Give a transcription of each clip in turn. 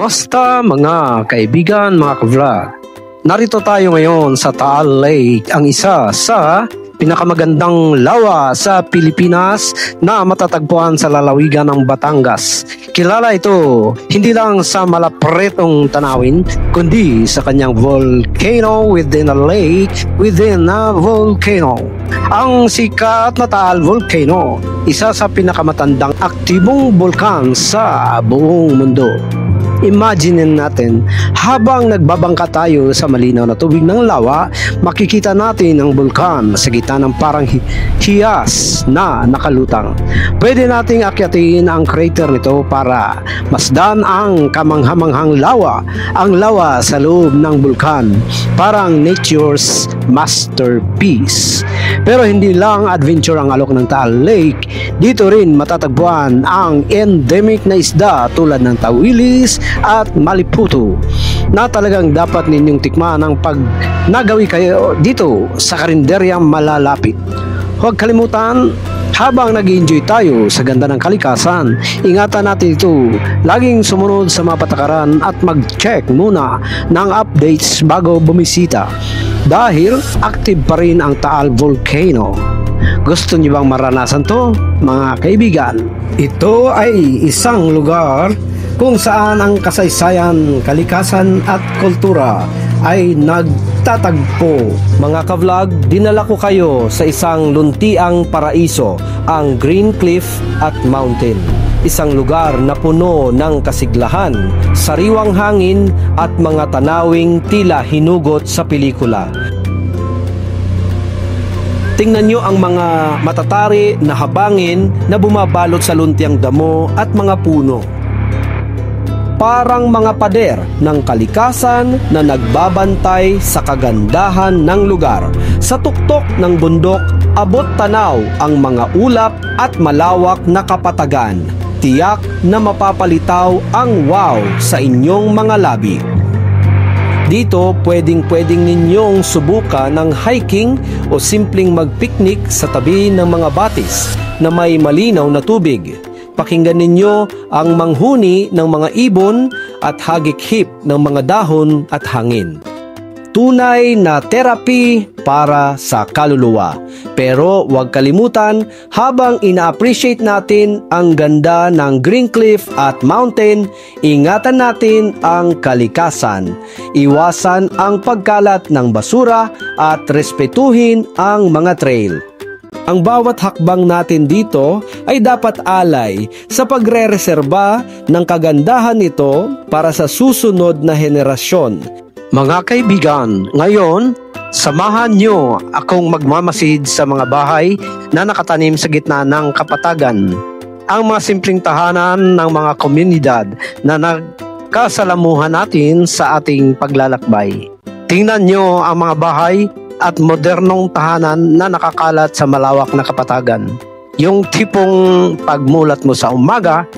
Basta mga kaibigan, mga ka-vlog, narito tayo ngayon sa Taal Lake, ang isa sa pinakamagandang lawa sa Pilipinas na matatagpuan sa lalawigan ng Batangas. Kilala ito hindi lang sa malapretong tanawin, kundi sa kanyang volcano within a lake within a volcano. Ang sikat na Taal Volcano, isa sa pinakamatandang aktibong bulkan sa buong mundo. Imagine natin, habang nagbabangka tayo sa malinaw na tubig ng lawa, makikita natin ang bulkan sa gitna ng parang hiyas na nakalutang. Pwede nating akyatin ang crater nito para masdan ang kamanghamanghang lawa, ang lawa sa loob ng bulkan, parang nature's masterpiece. Pero hindi lang adventure ang alok ng Taal Lake, dito rin matatagpuan ang endemic na isda tulad ng tawilis at maliputo na talagang dapat ninyong tikman ang pag nagawi kayo dito sa karinderyang malalapit. Huwag kalimutan, habang nag-enjoy tayo sa ganda ng kalikasan, ingatan natin ito, laging sumunod sa mga patakaran at mag-check muna ng updates bago bumisita dahil active pa rin ang Taal Volcano. Gusto niyo bang maranasan to, mga kaibigan? Ito ay isang lugar kung saan ang kasaysayan, kalikasan at kultura ay nagtatagpo. Mga ka-vlog, dinala ko kayo sa isang luntiang paraiso, ang Green Cliff at Mountain. Isang lugar na puno ng kasiglahan, sariwang hangin at mga tanawing tila hinugot sa pelikula. Tingnan nyo ang mga matatari na habangin na bumabalot sa luntiang damo at mga puno. Parang mga pader ng kalikasan na nagbabantay sa kagandahan ng lugar. Sa tuktok ng bundok, abot tanaw ang mga ulap at malawak na kapatagan. Tiyak na mapapalitaw ang wow sa inyong mga labi. Dito, pwedeng ninyong subukan ng hiking o simpleng magpiknik sa tabi ng mga batis na may malinaw na tubig. Pakinggan ninyo ang manghuni ng mga ibon at hagik-hip ng mga dahon at hangin. Tunay na therapy para sa kaluluwa. Pero huwag kalimutan, habang ina-appreciate natin ang ganda ng Green Cliff at Mountain, ingatan natin ang kalikasan. Iwasan ang pagkalat ng basura at respetuhin ang mga trail. Ang bawat hakbang natin dito ay dapat alay sa pagre-reserba ng kagandahan nito para sa susunod na henerasyon. Mga kaibigan, ngayon, samahan nyo akong magmamasid sa mga bahay na nakatanim sa gitna ng kapatagan. Ang mga simpleng tahanan ng mga komunidad na nagkasalamuhan natin sa ating paglalakbay. Tingnan nyo ang mga bahay at modernong tahanan na nakakalat sa malawak na kapatagan. Yung tipong pagmulat mo sa umaga,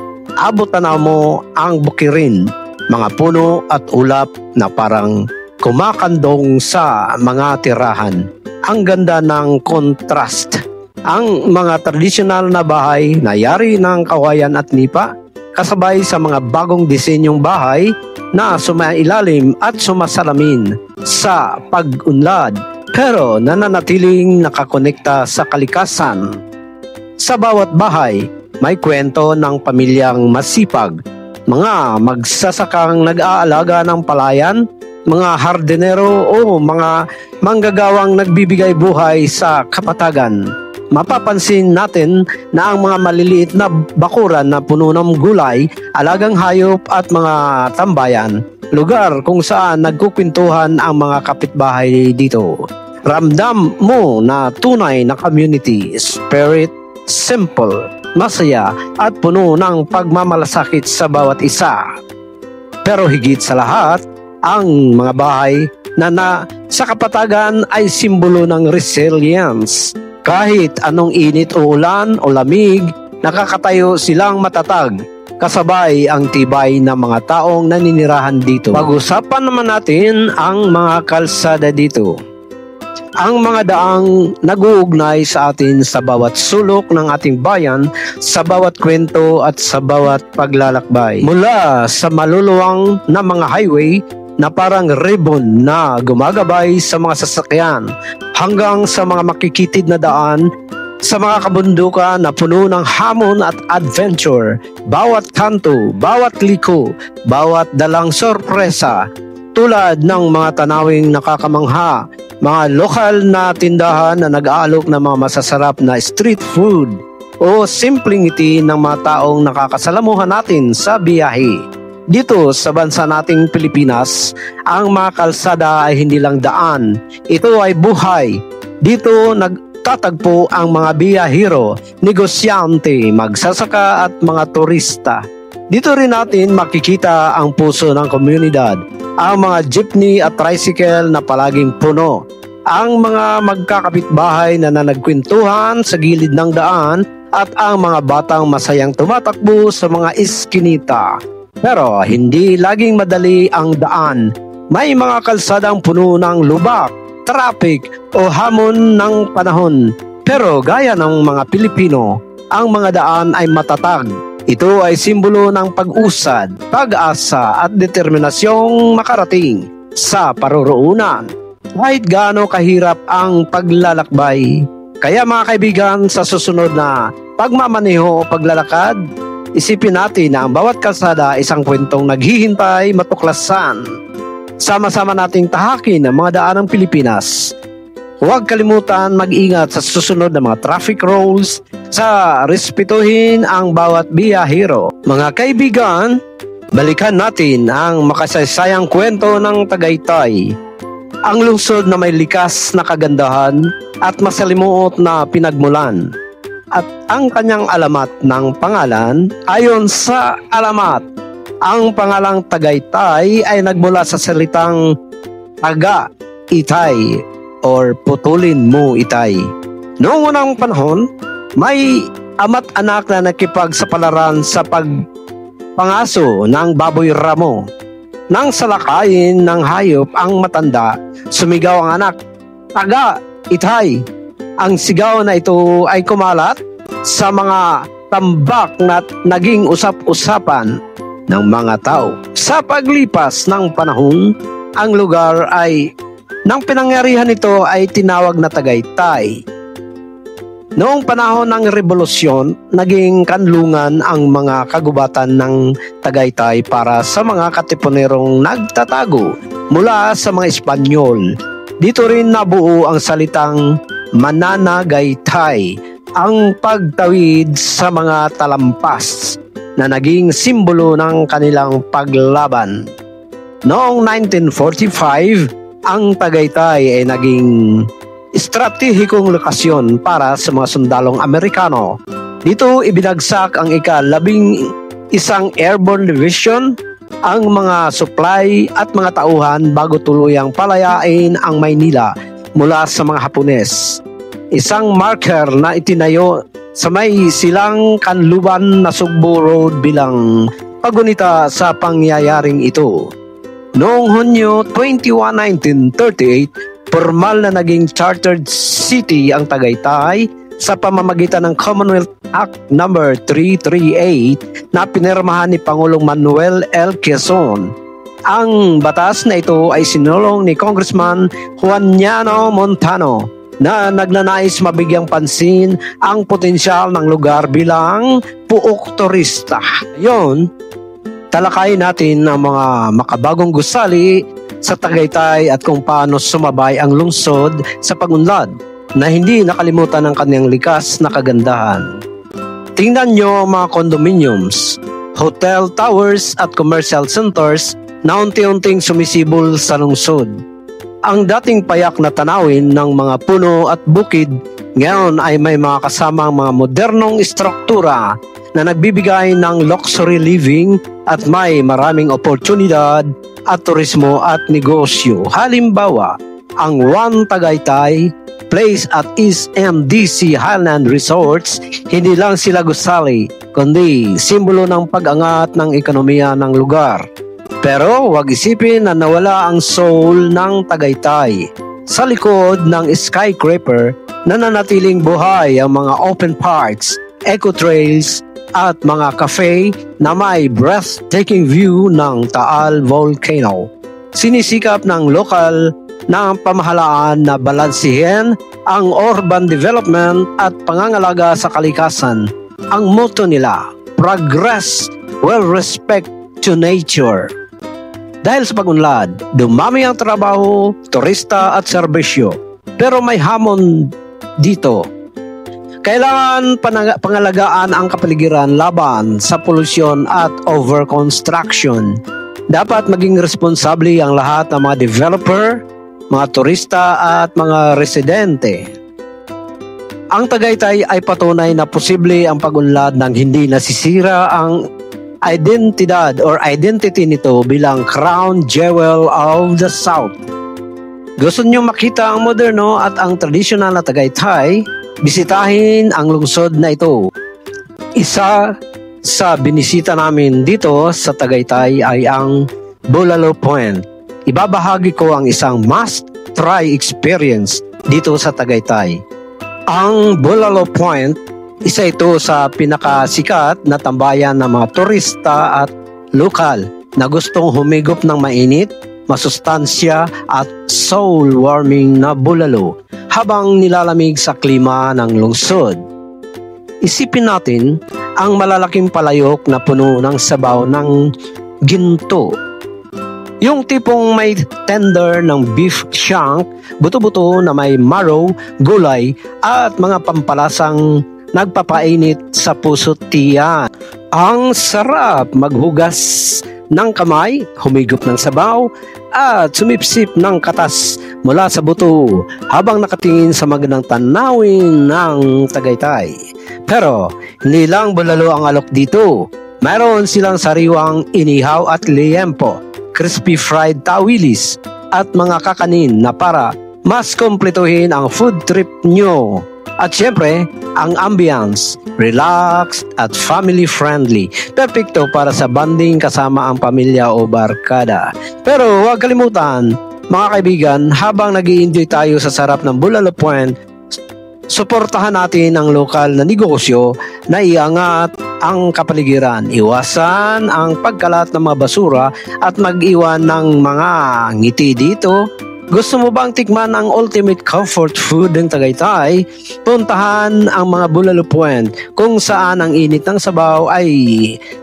abot tanaw mo ang bukirin, mga puno at ulap na parang kumakandong sa mga tirahan. Ang ganda ng contrast. Ang mga tradisyonal na bahay na yari ng kawayan at nipa, kasabay sa mga bagong disenyong bahay na sumailalim at sumasalamin sa pag-unlad, pero nananatiling nakakonekta sa kalikasan. Sa bawat bahay, may kwento ng pamilyang masipag, mga magsasakang nag-aalaga ng palayan, mga hardinero o mga manggagawang nagbibigay buhay sa kapatagan. Mapapansin natin na ang mga maliliit na bakuran na puno ng gulay, alagang hayop at mga tambayan, lugar kung saan nagkukwentuhan ang mga kapitbahay dito. Ramdam mo na tunay na community spirit, simple, masaya at puno ng pagmamalasakit sa bawat isa. Pero higit sa lahat, ang mga bahay na sa kapatagan ay simbolo ng resilience. Kahit anong init o ulan o lamig, nakakatayo silang matatag, kasabay ang tibay ng mga taong naninirahan dito. Pag-usapan naman natin ang mga kalsada dito. Ang mga daang nag-uugnay sa atin sa bawat sulok ng ating bayan, sa bawat kwento at sa bawat paglalakbay. Mula sa maluluwang na mga highway na parang ribbon na gumagabay sa mga sasakyan hanggang sa mga makikitid na daan sa mga kabundukan na puno ng hamon at adventure. Bawat kanto, bawat liko, bawat dalang sorpresa tulad ng mga tanawing nakakamangha, mga lokal na tindahan na nag-aalok ng mga masasarap na street food o simpleng ngiti ng mga taong nakakasalamuhan natin sa biyahe. Dito sa bansa nating Pilipinas, ang mga kalsada ay hindi lang daan, ito ay buhay. Dito nagtatagpo ang mga biyahero, negosyante, magsasaka at mga turista. Dito rin natin makikita ang puso ng komunidad, ang mga jeepney at tricycle na palaging puno, ang mga magkakapitbahay na nagkwentuhan sa gilid ng daan at ang mga batang masayang tumatakbo sa mga iskinita. Pero hindi laging madali ang daan. May mga kalsadang puno ng lubak, traffic o hamon ng panahon. Pero gaya ng mga Pilipino, ang mga daan ay matatag. Ito ay simbolo ng pag-usad, pag-asa at determinasyong makarating sa paroroonan. Kahit gaano kahirap ang paglalakbay. Kaya mga kaibigan, sa susunod na pagmamaneho o paglalakad, isipin natin na ang bawat kalsada isang kwentong naghihintay matuklasan. Sama-sama nating tahakin ang mga daan ng Pilipinas. Huwag kalimutan mag-ingat sa susunod na mga traffic rules, sa respetuhin ang bawat biyahero. Mga kaibigan, balikan natin ang makasaysayang kwento ng Tagaytay. Ang lungsod na may likas na kagandahan at masalimuot na pinagmulan. At ang kanyang alamat ng pangalan, ayon sa alamat, ang pangalang Tagaytay ay nagmula sa salitang taga, itay, or putulin mo itay. Noong unang panahon, may ama't anak na nakipagsapalaran sa pagpangaso ng baboy ramo. Nang salakayin ng hayop ang matanda, sumigaw ang anak, taga, itay. Ang sigaw na ito ay kumalat sa mga tambak na naging usap-usapan ng mga tao. Sa paglipas ng panahon, ang lugar ay nang pinangyarihan nito ay tinawag na Tagaytay. Noong panahon ng Rebolusyon, naging kanlungan ang mga kagubatan ng Tagaytay para sa mga katipunerong nagtatago mula sa mga Espanyol. Dito rin nabuo ang salitang Mananagaytay, ang pagtawid sa mga talampas na naging simbolo ng kanilang paglaban. Noong 1945, ang Tagaytay ay naging estratehikong lokasyon para sa mga sundalong Amerikano. Dito ibinagsak ang ika-11 Airborne Division, ang mga supply at mga tauhan bago tuluyang palayain ang Maynila mula sa mga Hapones. Isang marker na itinayo sa may silang Kanluban na Sugbo Road bilang pagunita sa pangyayaring ito. Noong Hunyo 21, 1938, formal na naging chartered city ang Tagaytay sa pamamagitan ng Commonwealth Act No. 338 na pinirmahan ni Pangulong Manuel L. Quezon. Ang batas na ito ay sinulong ni Congressman Juaniano Montano na nagnanais mabigyang pansin ang potensyal ng lugar bilang puok turista. Ngayon, talakayin natin ang mga makabagong gusali sa Tagaytay at kung paano sumabay ang lungsod sa pagunlad na hindi nakalimutan ng kanyang likas na kagandahan. Tingnan nyo ang mga condominiums, hotel towers at commercial centers na unti-unting sumisibol sa lungsod. Ang dating payak na tanawin ng mga puno at bukid ngayon ay may mga kasamang mga modernong istruktura na nagbibigay ng luxury living at may maraming oportunidad at turismo at negosyo. Halimbawa, ang One Tagaytay Place at SMDC Highland Resorts, hindi lang sila gusali, kundi simbolo ng pag-angat ng ekonomiya ng lugar. Pero huwag isipin na nawala ang soul ng Tagaytay. Sa likod ng skyscraper, nananatiling buhay ang mga open parks, eco trails, at mga cafe na may breathtaking view ng Taal Volcano. Sinisikap ng lokal na pamahalaan na balansihin ang urban development at pangangalaga sa kalikasan. Ang motto nila, progress will respect to nature. Dahil sa pag-unlad, dumami ang trabaho, turista at serbisyo. Pero may hamon dito. Kailangan pangalagaan ang kapaligiran laban sa polusyon at overconstruction. Dapat maging responsable ang lahat ng mga developer, mga turista at mga residente. Ang Tagaytay ay patunay na posible ang pag-unlad ng hindi nasisira ang identity nito bilang crown jewel of the South. Gusto niyo makita ang moderno at ang tradisyonal na Tagaytay? Bisitahin ang lungsod na ito. Isa sa binisita namin dito sa Tagaytay ay ang Bulalo Point. Ibabahagi ko ang isang must-try experience dito sa Tagaytay. Ang Bulalo Point, isa ito sa pinakasikat na tambayan ng mga turista at lokal na gustong humigop ng mainit, masustansya at soul-warming na bulalo habang nilalamig sa klima ng lungsod. Isipin natin ang malalaking palayok na puno ng sabaw ng ginto. Yung tipong may tender ng beef shank, buto-buto na may marrow, gulay at mga pampalasang nagpapainit sa puso't tiyan. Ang sarap maghugas ng kamay, humigop ng sabaw, at sumipsip ng katas mula sa buto habang nakatingin sa magandang tanawin ng Tagaytay. Pero hindi lang bulalo ang alok dito. Mayroon silang sariwang inihaw at liempo, crispy fried tawilis at mga kakanin na para mas kumpletuhin ang food trip nyo. At syempre, ang ambience, relaxed at family-friendly. Perfecto para sa bonding kasama ang pamilya o barkada. Pero huwag kalimutan, mga kaibigan, habang nag-i-enjoy tayo sa sarap ng Bulalo Point, suportahan natin ang lokal na negosyo na iangat ang kapaligiran. Iwasan ang pagkalat ng mga basura at mag-iwan ng mga ngiti dito. Gusto mo bang tikman ang ultimate comfort food ng Tagaytay? Puntahan ang mga Bulalo Point kung saan ang init ng sabaw ay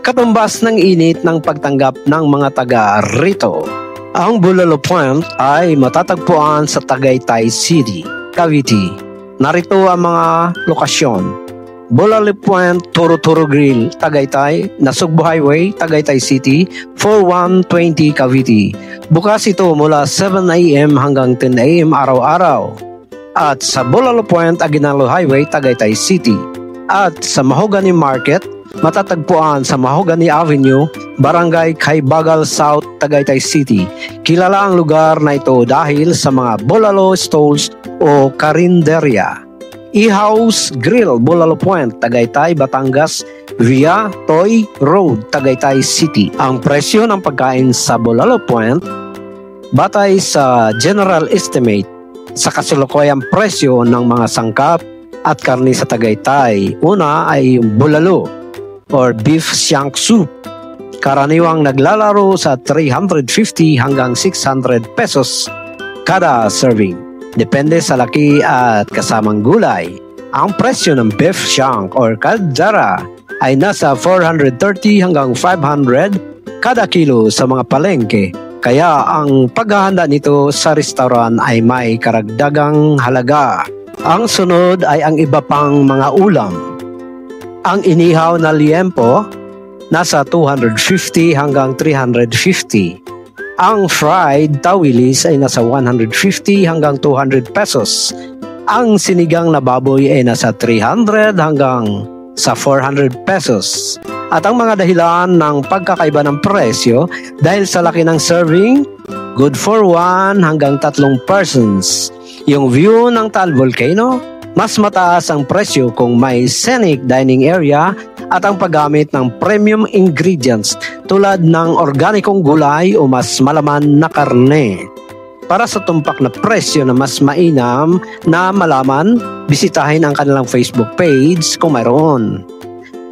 katumbas ng init ng pagtanggap ng mga taga rito. Ang Bulalo Point ay matatagpuan sa Tagaytay City, Cavite. Narito ang mga lokasyon. Bulalo Point, Turo-Turo Grill, Tagaytay, Nasugbu Highway, Tagaytay City, 4120 Cavite. Bukas ito mula 7 a.m. hanggang 10 a.m. araw-araw. At sa Bulalo Point, Aguinaldo Highway, Tagaytay City. At sa Mahogany Market, matatagpuan sa Mahogany Avenue, Barangay Kaybagal South, Tagaytay City. Kilala ang lugar na ito dahil sa mga bulalo stalls o karinderya. E-House Grill, Bulalo Point, Tagaytay, Batangas, via Toy Road, Tagaytay City. Ang presyo ng pagkain sa Bulalo Point, batay sa general estimate sa kasalukuyang presyo ng mga sangkap at karni sa Tagaytay. Una ay yung bulalo or beef shank soup. Karaniwang naglalaro sa 350 hanggang 600 pesos kada serving. Depende sa laki at kasamang gulay. Ang presyo ng beef shank or kaldara ay nasa 430 hanggang 500 kada kilo sa mga palengke. Kaya ang paghahanda nito sa restaurant ay may karagdagang halaga. Ang sunod ay ang iba pang mga ulam. Ang inihaw na liempo nasa 250 hanggang 350. Ang fried tawilis ay nasa 150 hanggang 200 pesos. Ang sinigang na baboy ay nasa 300 hanggang sa 400 pesos. At ang mga dahilan ng pagkakaiba ng presyo dahil sa laki ng serving, good for 1 hanggang 3 persons. Yung view ng Taal Volcano, mas mataas ang presyo kung may scenic dining area at ang paggamit ng premium ingredients tulad ng organikong gulay o mas malaman na karne. Para sa tumpak na presyo na mas mainam na malaman, bisitahin ang kanilang Facebook page kung mayroon.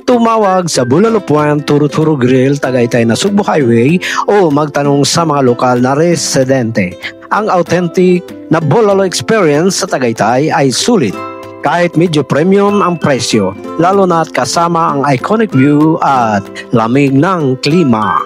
Tumawag sa Bulalo Point Turo-Turo Grill, Tagaytay na Sugbo Highway o magtanong sa mga lokal na residente. Ang authentic na Bulalo experience sa Tagaytay ay sulit. Kahit medyo premium ang presyo, lalo na't kasama ang iconic view at lamig ng klima.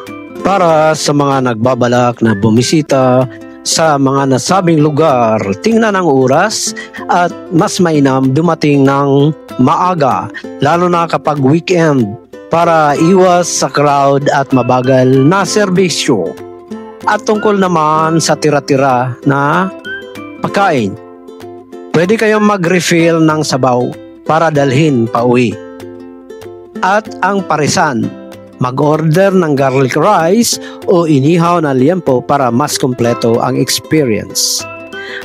Para sa mga nagbabalak na bumisita sa mga nasabing lugar, tingnan ang oras at mas mainam dumating ng maaga, lalo na kapag weekend, para iwas sa crowd at mabagal na serbisyo. At tungkol naman sa tira-tira na pagkain, pwede kayong mag-refill ng sabaw para dalhin pa uwi. At ang parisan, mag-order ng garlic rice o inihaw na liempo para mas kompleto ang experience.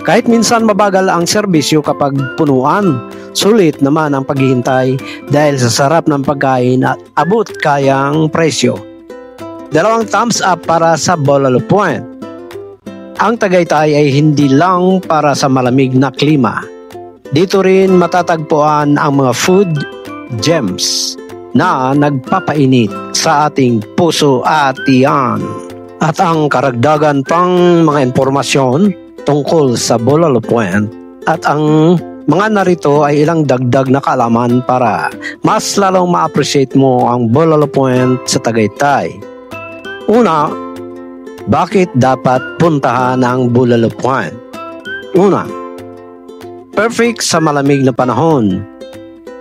Kahit minsan mabagal ang serbisyo kapag punuan, sulit naman ang paghihintay dahil sa sarap ng pagkain at abot kayang presyo. 2 thumbs up para sa Bulalo Point. Ang Tagaytay ay hindi lang para sa malamig na klima. Dito rin matatagpuan ang mga food gems na nagpapainit sa ating puso at tiyan. At ang karagdagan pang mga impormasyon tungkol sa Bulalo Point at ang mga narito ay ilang dagdag na kaalaman para mas lalong ma-appreciate mo ang Bulalo Point sa Tagaytay. Una, bakit dapat puntahan ang Bulalo Point? Una, perfect sa malamig na panahon.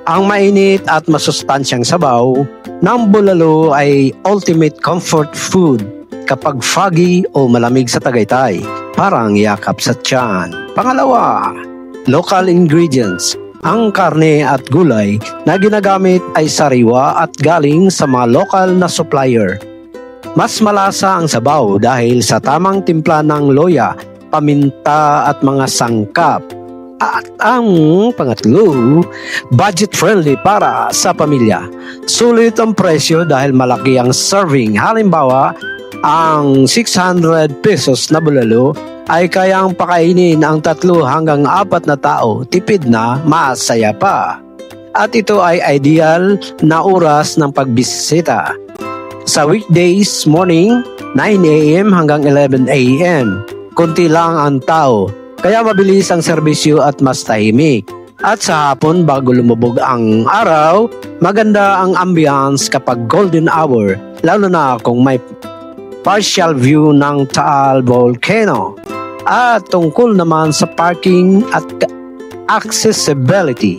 Ang mainit at masustansyang sabaw ng bulalo ay ultimate comfort food kapag foggy o malamig sa Tagaytay, parang yakap sa tiyan. Pangalawa, local ingredients. Ang karne at gulay na ginagamit ay sariwa at galing sa mga local na supplier. Mas malasa ang sabaw dahil sa tamang timpla ng loya, paminta at mga sangkap. At ang pangatlo, budget-friendly para sa pamilya. Sulit ang presyo dahil malaki ang serving. Halimbawa, ang 600 pesos na bulalo ay kayang pakainin ang 3 hanggang 4 na tao. Tipid na, masaya pa. At ito ay ideal na oras ng pagbisita. Sa weekdays morning, 9 a.m. hanggang 11 a.m. Kunti lang ang tao. Kaya mabilis ang serbisyo at mas tahimik. At sa hapon bago lumubog ang araw, maganda ang ambience kapag golden hour, lalo na kung may partial view ng Taal Volcano. At tungkol naman sa parking at accessibility,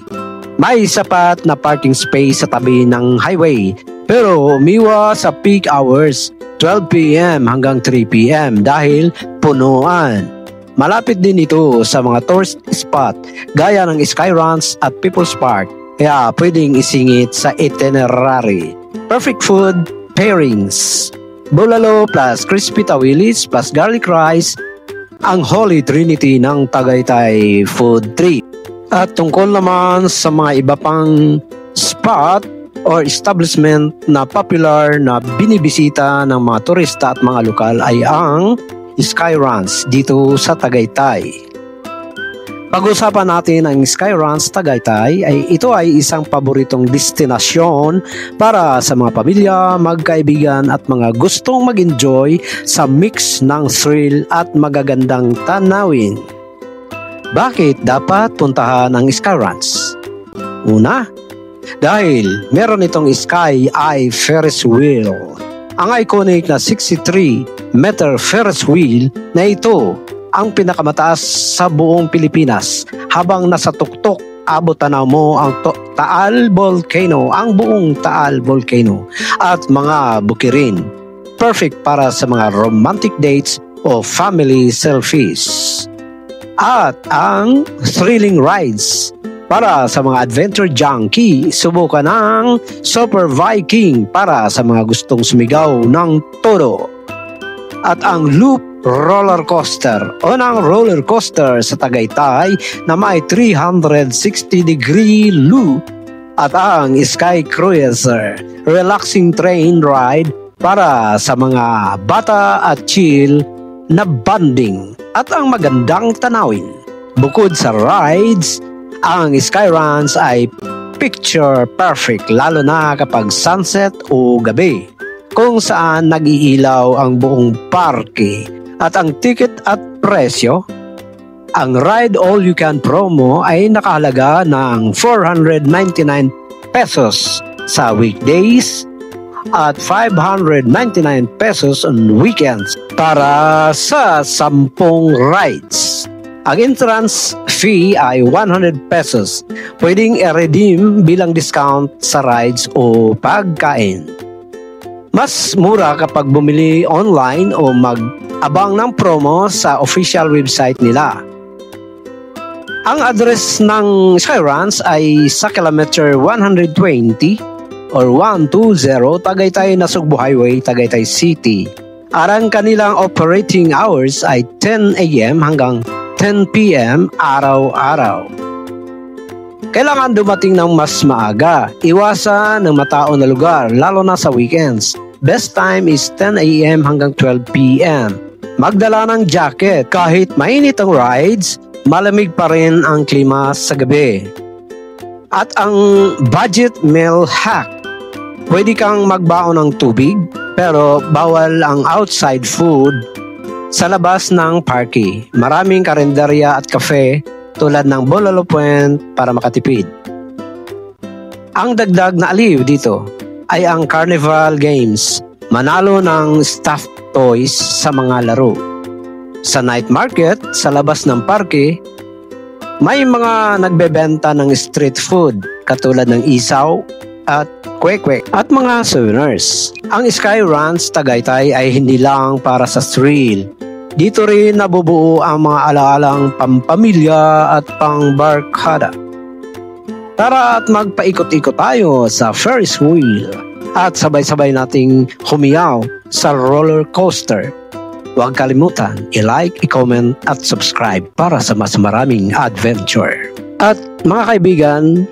may sapat na parking space sa tabi ng highway, pero umiwas sa peak hours, 12 p.m. hanggang 3 p.m. dahil punuan. Malapit din ito sa mga tourist spot gaya ng Sky Ranch at People's Park, kaya pwedeng isingit sa itinerary. Perfect food pairings. Bulalo plus crispy tawilis plus garlic rice, ang Holy Trinity ng Tagaytay Food Trip. At tungkol naman sa mga iba pang spot or establishment na popular na binibisita ng mga turista at mga lokal ay ang Sky Ranch dito sa Tagaytay. Pag-usapan natin ang Sky Ranch Tagaytay ito ay isang paboritong destinasyon para sa mga pamilya, magkaibigan at mga gustong mag-enjoy sa mix ng thrill at magagandang tanawin. Bakit dapat puntahan ang Sky Ranch? Una, dahil meron itong Sky Eye Ferris Wheel. Ang iconic na 63-meter Ferris wheel na ito ang pinakamataas sa buong Pilipinas. Habang nasa tuktok, abot tanaw mo ang Taal Volcano, ang buong Taal Volcano at mga bukirin. Perfect para sa mga romantic dates o family selfies. At ang thrilling rides. Para sa mga adventure junkie, subukan ng Super Viking para sa mga gustong sumigaw ng todo. At ang Loop Roller Coaster o ng roller coaster sa Tagaytay na may 360-degree loop. At ang Sky Cruiser, relaxing train ride para sa mga bata at chill na bonding. at ang magandang tanawin. Bukod sa rides, ang Skyruns ay picture perfect lalo na kapag sunset o gabi, kung saan nag-iilaw ang buong parke at ang ticket at presyo. Ang Ride All You Can promo ay nakahalaga ng 499 pesos sa weekdays at 599 pesos on weekends para sa 10 rides. Ang entrance fee ay 100 pesos. Pwedeng i-redeem bilang discount sa rides o pagkain. Mas mura kapag bumili online o mag-abang ng promo sa official website nila. Ang address ng Skyruns ay sa kilometer 120 or 120 Tagaytay Nasugbu Highway, Tagaytay City. At ang kanilang operating hours ay 10 a.m. hanggang 10 p.m. araw-araw. Kailangan dumating ng mas maaga. Iwasan ng matao na lugar, lalo na sa weekends. Best time is 10 a.m. hanggang 12 p.m. Magdala ng jacket. Kahit mainit ang rides, malamig pa rin ang klima sa gabi. At ang budget meal hack. Pwede kang magbaon ng tubig, pero bawal ang outside food sa labas ng parke. Maraming karinderya at cafe tulad ng Bololo Point para makatipid. Ang dagdag na aliw dito ay ang Carnival Games. Manalo ng stuffed toys sa mga laro. Sa night market, sa labas ng parke, may mga nagbebenta ng street food katulad ng isaw at kwek-kwek at mga souvenirs. Ang Skyruns Tagaytay ay hindi lang para sa thrill. Dito rin nabubuo ang mga alaalang pampamilya at pangbarkada. Tara at magpaikot-ikot tayo sa Ferris wheel at sabay-sabay nating humiyaw sa roller coaster. Huwag kalimutan, i-like, i-comment at subscribe para sa mas maraming adventure. At mga kaibigan,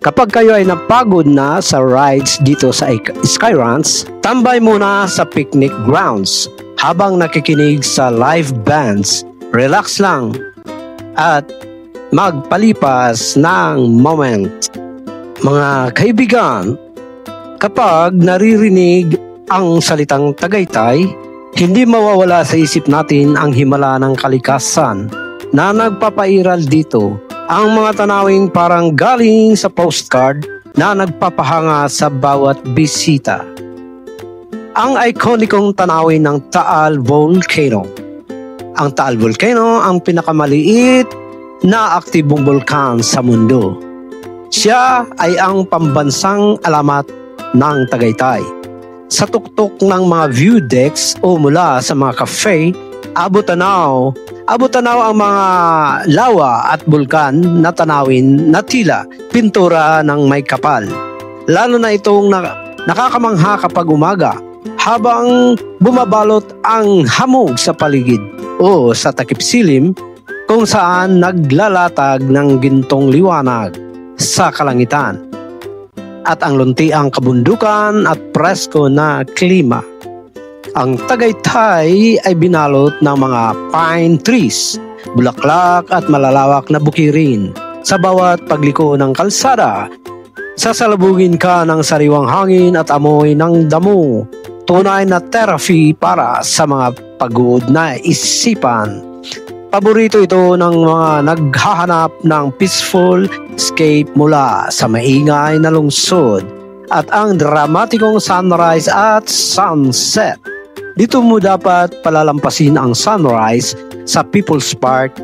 kapag kayo ay napagod na sa rides dito sa Skyruns, tambay muna sa picnic grounds habang nakikinig sa live bands. Relax lang at magpalipas ng moment. Mga kaibigan, kapag naririnig ang salitang Tagaytay, hindi mawawala sa isip natin ang himala ng kalikasan na nagpapairal dito. Ang mga tanawing parang galing sa postcard na nagpapahanga sa bawat bisita. Ang ikonikong tanawin ng Taal Volcano. Ang Taal Volcano ang pinakamaliit na aktibong bulkan sa mundo. Siya ay ang pambansang alamat ng Tagaytay. Sa tuktok ng mga view decks o mula sa mga cafe, abot-tanaw ang mga lawa at bulkan na tanawin na tila pintura ng may kapal. Lalo na itong nakakamangha kapag umaga habang bumabalot ang hamog sa paligid o sa takip silim kung saan naglalatag ng gintong liwanag sa kalangitan. At ang luntiang kabundukan at presko na klima. Ang Tagaytay ay binalot ng mga pine trees, bulaklak at malalawak na bukirin. Sa bawat pagliko ng kalsada, sasalubungin ka ng sariwang hangin at amoy ng damo. Tunay na therapy para sa mga pagod na isipan. Paborito ito ng mga naghahanap ng peaceful escape mula sa maingay na lungsod at ang dramatikong sunrise at sunset. Dito mo dapat palalampasin ang sunrise sa People's Park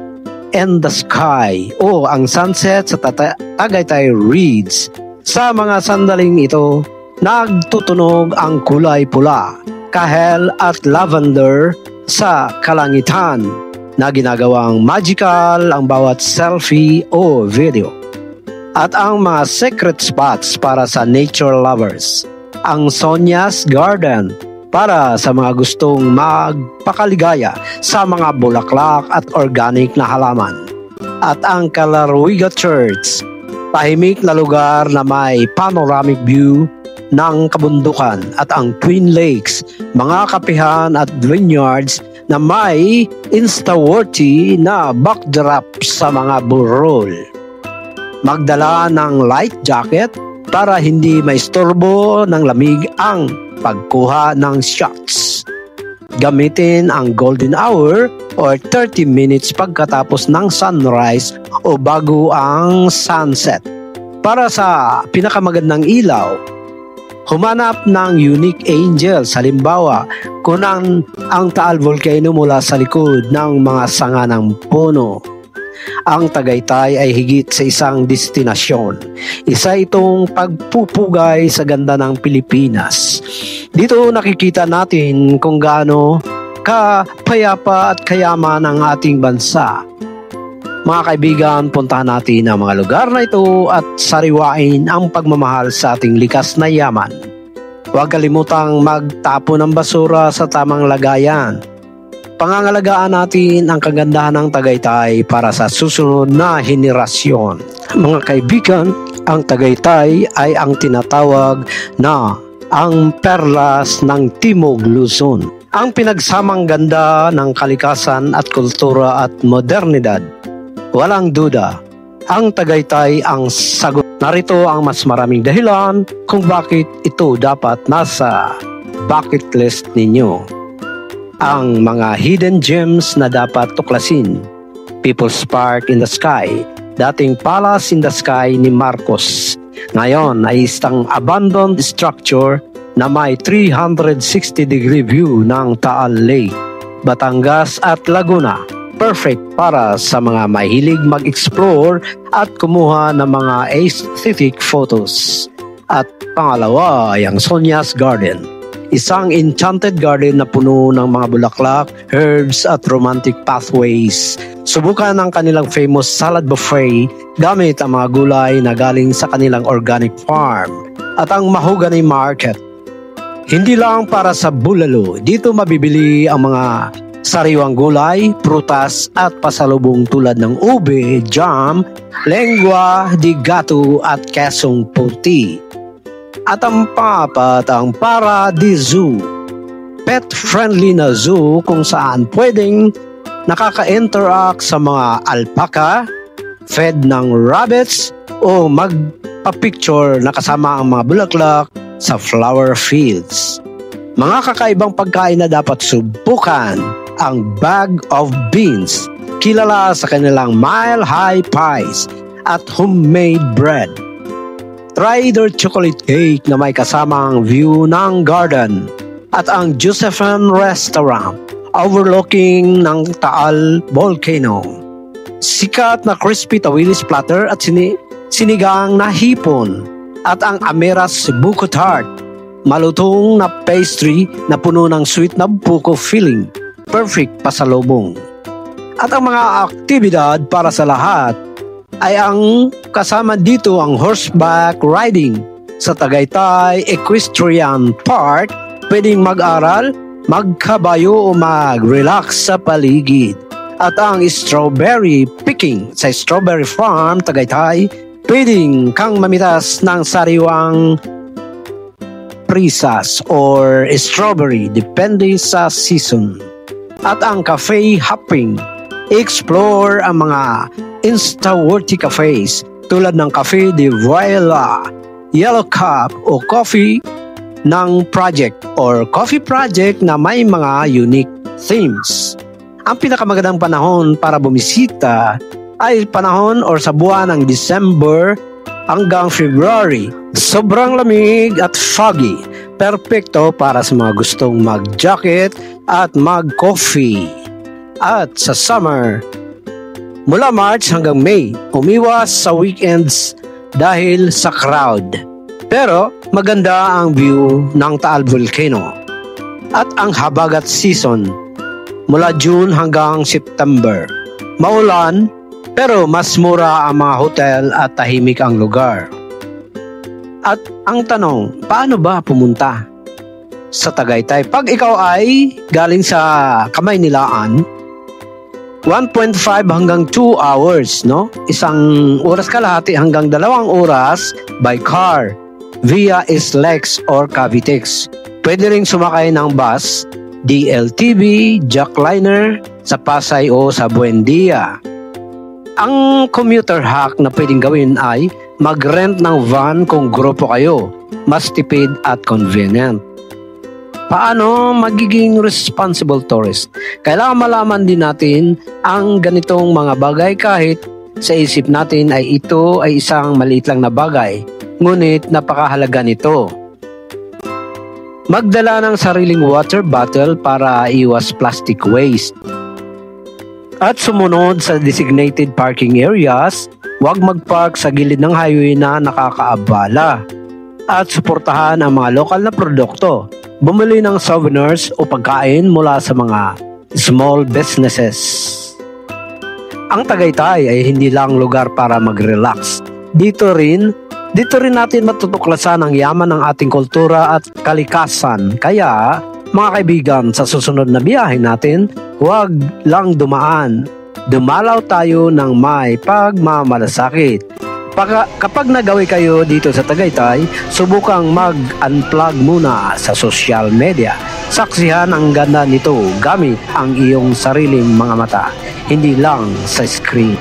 and the Sky o ang sunset sa Tagaytay Reeds. Sa mga sandaling ito, nagtutunog ang kulay pula, kahel at lavender sa kalangitan na ginagawang magical ang bawat selfie o video. At ang mga secret spots para sa nature lovers. Ang Sonia's Garden para sa mga gustong magpakaligaya sa mga bulaklak at organic na halaman. At ang Kalarwiga Church, tahimik na lugar na may panoramic view ng kabundukan. At ang Twin Lakes, mga kapihan at vineyards na may insta-worthy na backdrop sa mga burol. Magdala ng light jacket para hindi maistorbo ng lamig ang pagkuha ng shots. Gamitin ang golden hour or 30 minutes pagkatapos ng sunrise o bago ang sunset. Para sa pinakamagandang ilaw, humanap ng unique angel. Halimbawa, kung ang Taal Volcano mula sa likod ng mga sanga ng puno. Ang Tagaytay ay higit sa isang destinasyon. Isa itong pagpupugay sa ganda ng Pilipinas. Dito nakikita natin kung gaano kapayapa at kayaman ang ating bansa. Mga kaibigan, puntahan natin ang mga lugar na ito at sariwain ang pagmamahal sa ating likas na yaman. Huwag kalimutang magtapon ng basura sa tamang lagayan. Pangangalagaan natin ang kagandahan ng Tagaytay para sa susunod na henerasyon. Mga kaibigan, ang Tagaytay ay ang tinatawag na ang perlas ng Timog Luzon. Ang pinagsamang ganda ng kalikasan at kultura at modernidad. Walang duda, ang Tagaytay ang sagot. Narito ang mas maraming dahilan kung bakit ito dapat nasa bucket list ninyo. Ang mga hidden gems na dapat tuklasin. People's Park in the Sky, dating Palace in the Sky ni Marcos. Ngayon ay isang abandoned structure na may 360-degree view ng Taal Lake, Batangas at Laguna. Perfect para sa mga mahilig mag-explore at kumuha ng mga aesthetic photos. At pangalawa ay ang Sonia's Garden. Isang enchanted garden na puno ng mga bulaklak, herbs at romantic pathways. Subukan ang kanilang famous salad buffet gamit ang mga gulay na galing sa kanilang organic farm at ang mahogany market. Hindi lang para sa bulalo, dito mabibili ang mga sariwang gulay, prutas at pasalubong tulad ng ube, jam, lengua de gato at kesong puti. At ang pangapat, ang Paradiso. Pet-friendly na zoo kung saan pwedeng nakaka-interact sa mga alpaca, fed ng rabbits, o magpa-picture na kasama ang mga bulaklak sa flower fields. Mga kakaibang pagkain na dapat subukan, ang Bag of Beans, kilala sa kanilang mile-high pies at homemade bread. Try their chocolate cake na may kasamang view ng garden at ang Josephine Restaurant overlooking ng Taal Volcano. Sikat na crispy tawilis platter at sinigang na hipon at ang Ameras buko tart, malutong na pastry na puno ng sweet na buko filling, perfect pasalubong. At ang mga aktibidad para sa lahat ay ang kasama dito ang horseback riding sa Tagaytay Equestrian Park. Pwedeng mag-aral, magkabayo o mag-relax sa paligid. At ang strawberry picking sa Strawberry Farm Tagaytay, pwedeng kang mamitas ng sariwang prisas or strawberry depende sa season. At ang cafe hopping, explore ang mga insta-worthy cafes tulad ng Cafe de Vuela, Yellow Cup o Coffee ng Project or Coffee Project na may mga unique themes. Ang pinakamagandang panahon para bumisita ay panahon or sa buwan ng December hanggang February. Sobrang lamig at foggy. Perpekto para sa mga gustong mag-jacket at mag-coffee. At sa summer, mula March hanggang May, umiwas sa weekends dahil sa crowd. Pero maganda ang view ng Taal Volcano. At ang habagat season, mula June hanggang September. Maulan, pero mas mura ang mga hotel at tahimik ang lugar. At ang tanong, paano ba pumunta sa Tagaytay? Pag ikaw ay galing sa Kamaynilaan, 1.5 hanggang 2 hours, no? Isang oras kalahati hanggang 2 oras by car via SLEX or Cavitex. Pwede ring sumakay ng bus DLTV, Jackliner, sa Pasay o sa Buendia. Ang commuter hack na pwedeng gawin ay mag-rent ng van kung grupo kayo. Mas tipid at convenient. Paano magiging responsible tourist? Kailangan malaman din natin ang ganitong mga bagay kahit sa isip natin ay ito ay isang maliit lang na bagay. Ngunit napakahalaga nito. Magdala ng sariling water bottle para iwas plastic waste. At sumunod sa designated parking areas, huwag mag-park sa gilid ng highway na nakakaabala. At suportahan ang mga lokal na produkto. Bumili ng souvenirs o pagkain mula sa mga small businesses. Ang Tagaytay ay hindi lang lugar para mag-relax. Dito rin natin matutuklasan ang yaman ng ating kultura at kalikasan. Kaya, mga kaibigan, sa susunod na biyahe natin, huwag lang dumaan. Dumalaw tayo ng may pagmamalasakit. Kapag nagawi kayo dito sa Tagaytay, subukang mag-unplug muna sa social media. Saksihan ang ganda nito gamit ang iyong sariling mga mata, hindi lang sa screen.